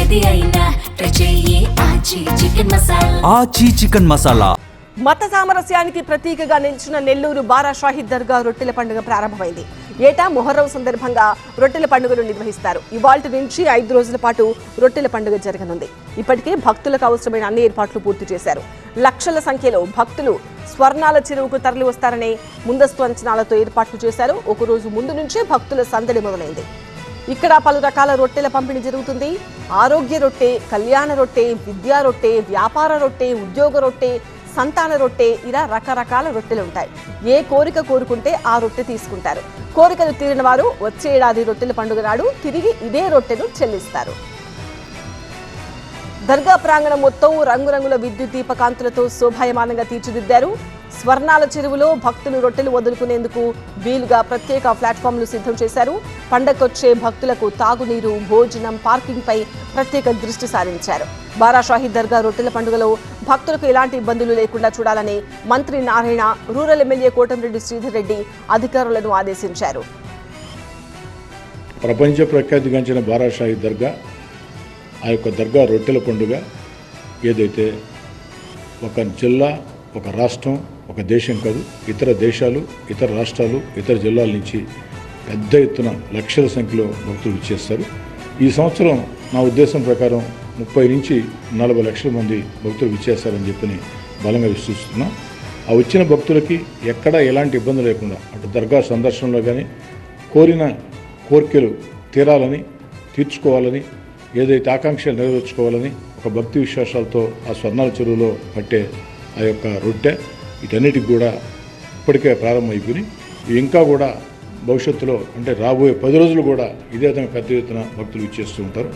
ఏది అయినా ట్రై చెయ్యి ఆచి చికెన్ మసాలా. ఆచి చికెన్ మసాలా. మత సామరస్యానికి ప్రతీకగా నిలిచిన నెల్లూరు బారా షాహిద్ దర్గా రొట్టెల పండుగ ప్రారంభమైంది. ఏటా మొహర్రం సందర్భంగా రొట్టెల పండుగలు నిర్వహిస్తారు. ఇవాల్టి నుంచి 5 రోజుల పాటు రొట్టెల పండుగ జరగనుంది. ఇప్పటికే భక్తులకు అవసరమైన అన్ని ఏర్పాట్లు పూర్తి చేశారు. లక్షల సంఖ్యలో భక్తులు స్వర్ణాల చెరువుకు తరలి వస్తారనే ముందస్తు అంచనాలతో ఏర్పాట్లు చేశారు. ఒకరోజు ముందు నుంచే భక్తుల సందడి మొదలైంది. ఇక్కడ పలు రకాల రొట్టెల పంపిణీ జరుగుతుంది. ఆరోగ్య రొట్టె, కళ్యాణ రొట్టె, విద్యా రొట్టె, వ్యాపార రొట్టె, ఉద్యోగ రొట్టె, సంతాన రొట్టె, ఇలా రకరకాల రొట్టెలు ఉంటాయి. ఏ కోరిక కోరుకుంటే ఆ రొట్టె తీసుకుంటారు. కోరికలు తీరిన వారు వచ్చే ఏడాది రొట్టెల పండుగ నాడు తిరిగి ఇదే రొట్టెను చెల్లిస్తారు. దర్గా ప్రాంగణం మొత్తం రంగురంగుల విద్యుత్ దీపకాంతులతో శోభాయమానంగా తీర్చిదిద్దారు. స్వర్ణాల చెరువులో భక్తులు రొట్టెలు వదులుకునేందుకు వీలుగా ప్రత్యేక ప్లాట్ఫామ్లు సిద్ధం చేశారు. పండగకొచ్చే భక్తులకు తాగునీరు, భోజనం, పార్కింగ్ పై ప్రత్యేక దృష్టి సారించారు. బారా షాహిద్ దర్గా రొట్టెల పండుగలో భక్తులకు ఎలాంటి ఇబ్బందులు లేకుండా చూడాలని మంత్రి నారాయణ, రూరల్ ఎమ్మెల్యే కోటంరెడ్డి శ్రీధర్ రెడ్డి అధికారులను ఆదేశించారు. ప్రపంచ ప్రఖ్యాతిగాంచిన బారా షాహిద్ దర్గా, ఆ యొక్క దర్గా రొట్టెల పండుగ ఏదైతే ఒక జిల్లా, ఒక రాష్ట్రం, ఒక దేశం కాదు, ఇతర దేశాలు, ఇతర రాష్ట్రాలు, ఇతర జిల్లాల నుంచి పెద్ద ఎత్తున లక్షల సంఖ్యలో భక్తులు ఇచ్చేస్తారు. ఈ సంవత్సరం నా ఉద్దేశం ప్రకారం 30 నుంచి 40 లక్షల మంది భక్తులు ఇచ్చేస్తారని చెప్పని బలంగా విశ్వసిస్తున్నాం. ఆ వచ్చిన భక్తులకి ఎక్కడా ఎలాంటి ఇబ్బంది లేకుండా అటు దర్గా సందర్శనలో కానీ కోరిన కోరికలు తీరాలని, తీర్చుకోవాలని, ఏదైతే ఆకాంక్షలు నెరవేర్చుకోవాలని ఒక భక్తి విశ్వాసాలతో ఆ స్వర్ణాల చెరువులో పట్టే ఆ యొక్క రొట్టె వీటన్నిటికి కూడా ఇప్పటికే ప్రారంభమైపోయి ఇంకా కూడా భవిష్యత్తులో అంటే రాబోయే 10 రోజులు కూడా ఇదే విధంగా పెద్ద ఎత్తున భక్తులు ఇచ్చేస్తూ ఉంటారు.